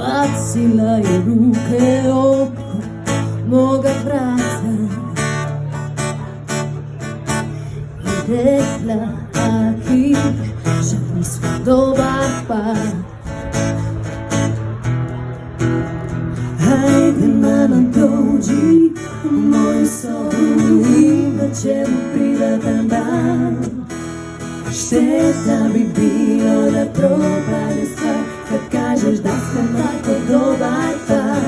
bacila je ruke oko moga vrata i rekla, Aki, že nismo dobar par. Hajde mama dođi u moju sobu, imat ćemo privatan dan. Šteta bi bilo da propade stvar kad kažeš da sam tako dobar par.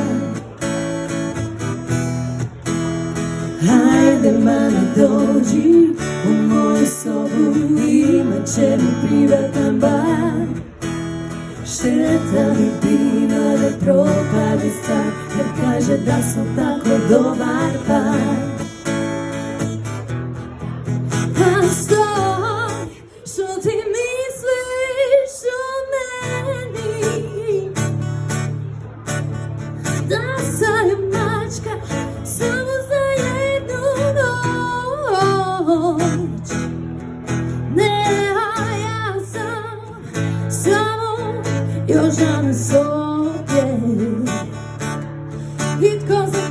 Hajde mama dođi u moju sobu, imat ćemo privatan bar. Šteta bi bilo da propade stvar kad kaže da sam tako dobar par. A što ti misliš o meni? Da sam mačka samo za jednu noć. Ne, a ja sam samo još jedan sobje. I tko za